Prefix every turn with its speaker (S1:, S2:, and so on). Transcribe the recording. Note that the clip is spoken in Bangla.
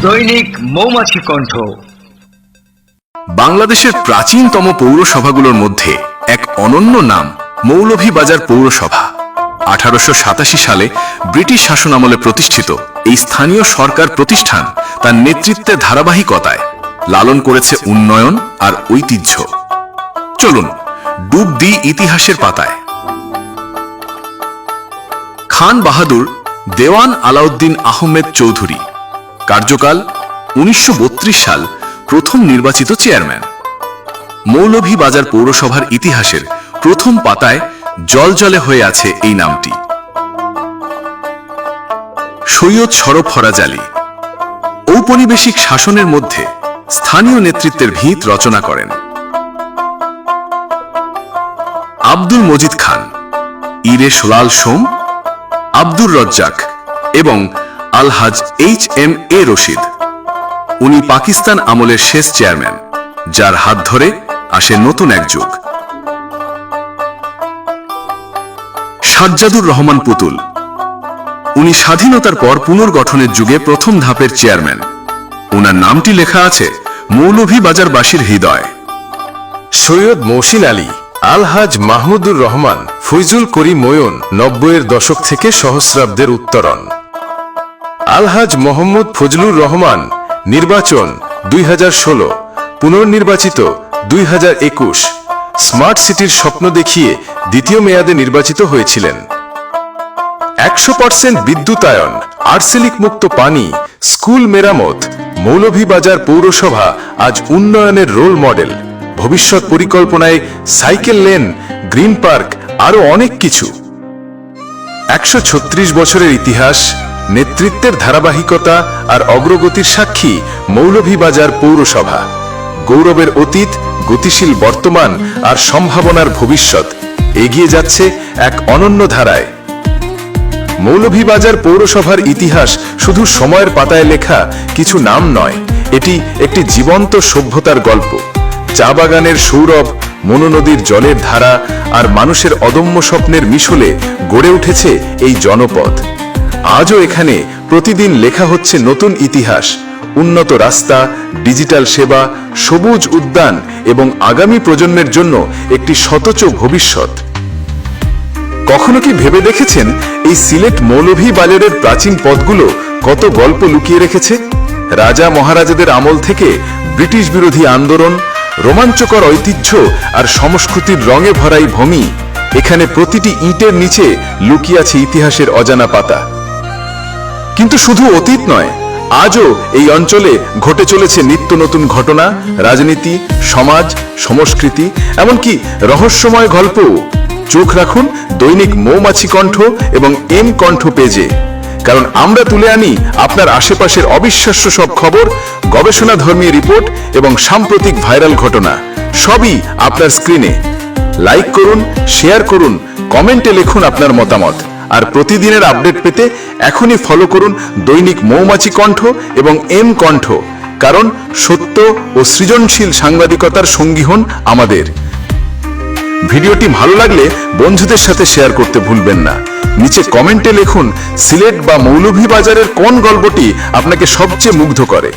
S1: দৈনিক মৌমাছি কণ্ঠ।
S2: বাংলাদেশের প্রাচীনতম পৌরসভাগুলোর মধ্যে এক অনন্য নাম মৌলভীবাজার পৌরসভা। 1887 সালে ব্রিটিশ শাসনামলে প্রতিষ্ঠিত এই স্থানীয় সরকার প্রতিষ্ঠান তার নেতৃত্বের ধারাবাহিকতায় লালন করেছে উন্নয়ন আর ঐতিহ্য। চলুন ডুব দিই ইতিহাসের পাতায়। খান বাহাদুর দেওয়ান আলাউদ্দিন আহমেদ চৌধুরী, কার্যকাল 1932 সাল, প্রথম নির্বাচিত চেয়ারম্যান। মৌলভীবাজার পৌরসভার ইতিহাসের প্রথম পাতায় জলজলে হয়ে আছে এই নামটি। সৈয়দ শরফ ফরাজ আলী ঔপনিবেশিক শাসনের মধ্যে স্থানীয় নেতৃত্বের ভিত রচনা করেন। আব্দুল মজিদ খান, ইরে সোলাল সোম, আব্দুর রজ্জাক এবং আলহাজ HMA রশিদ। উনি পাকিস্তান আমলের শেষ চেয়ারম্যান, যার হাত ধরে আসে নতুন এক যুগ। সাজ্জাদুর রহমান পুতুল, উনি স্বাধীনতার পর পুনর্গঠনের যুগে প্রথম ধাপের চেয়ারম্যান। উনার নামটি লেখা আছে মৌলভীবাজারবাসীর হৃদয়।
S3: সৈয়দ মহসিন আলী, আলহাজ মাহমুদুর রহমান, ফৈজুল করিম ময়ন 90-এর দশক থেকে সহস্রাব্দের উত্তরণ। আলহাজ মোহাম্মদ ফজলুর রহমান, নির্বাচন 2016, পুনর্নির্বাচিত 2021। স্মার্ট সিটির স্বপ্ন দেখিয়ে দ্বিতীয় মেয়াদে নির্বাচিত হয়েছিলেন। 100% বিদ্যুতায়ন, আর্সেনিক মুক্ত পানি, স্কুল মেরামত, মৌলভীবাজার পৌরসভা আজ উন্নয়নের রোল মডেল। ভবিষ্যৎ পরিকল্পনায় সাইকেল লেন, গ্রিন পার্ক, আরো অনেক কিছু। 136 বছরের ইতিহাস, নেতৃত্বের ধারাবাহিকতা আর অগ্রগতির সাক্ষী মৌলভীবাজার পৌরসভা। গৌরবের অতীত, গতিশীল বর্তমান আর সম্ভাবনার ভবিষ্যৎ এগিয়ে যাচ্ছে এক অনন্য ধারায়। মৌলভীবাজার পৌরসভার ইতিহাস শুধু সময়ের পাতায় লেখা কিছু নাম নয়, এটি একটি জীবন্ত সভ্যতার গল্প। চা বাগানের সৌরভ, মনু নদীর জলের ধারা আর মানুষের অদম্য স্বপ্নের মিশলে গড়ে উঠেছে এই জনপদ। আজও এখানে প্রতিদিন লেখা হচ্ছে নতুন ইতিহাস। উন্নত রাস্তা, ডিজিটাল সেবা, সবুজ উদ্যান এবং আগামী প্রজন্মের জন্য একটি সতোচ ভবিষ্যৎ। কখনো কি ভেবে দেখেছেন এই সিলেট মৌলভীবাজারের প্রাচীন পথগুলো কত গল্প লুকিয়ে রেখেছে? রাজা মহারাজাদের আমল থেকে ব্রিটিশ বিরোধী আন্দোলন, রোমাঞ্চকর ঐতিহ্য আর সংস্কৃতির রঙে ভরা এই ভূমি। এখানে প্রতিটি ইটের নিচে লুকিয়ে আছে ইতিহাসের অজানা পাতা। কিন্তু শুধু অতীত নয়, আজও এই অঞ্চলে ঘটে চলেছে নিত্য নতুন ঘটনা, রাজনীতি, সমাজ, সংস্কৃতি, এমনকি রহস্যময় গল্প। চোখ রাখুন দৈনিক মৌমাছি কণ্ঠ এবং এম কণ্ঠ পেজে, কারণ আমরা তুলে আনি আপনার আশেপাশের অবিশ্বাস্য সব খবর, গবেষণা ধর্মী রিপোর্ট এবং সাম্প্রতিক ভাইরাল ঘটনা, সবই আপনার স্ক্রিনে। লাইক করুন, শেয়ার করুন, কমেন্টে লিখুন আপনার মতামত। আর প্রতিদিনের আপডেট পেতে এখনই ফলো করুন দৈনিক মৌমাছি কণ্ঠ এবং এম কণ্ঠ, কারণ সত্য ও সৃজনশীল সাংবাদিকতার সঙ্গী হন আমাদের। ভিডিওটি ভালো লাগলে বন্ধুদের সাথে শেয়ার করতে ভুলবেন না। নিচে কমেন্টে লিখুন সিলেট বা মৌলভীবাজারের কোন গল্পটি আপনাকে সবচেয়ে মুগ্ধ করে।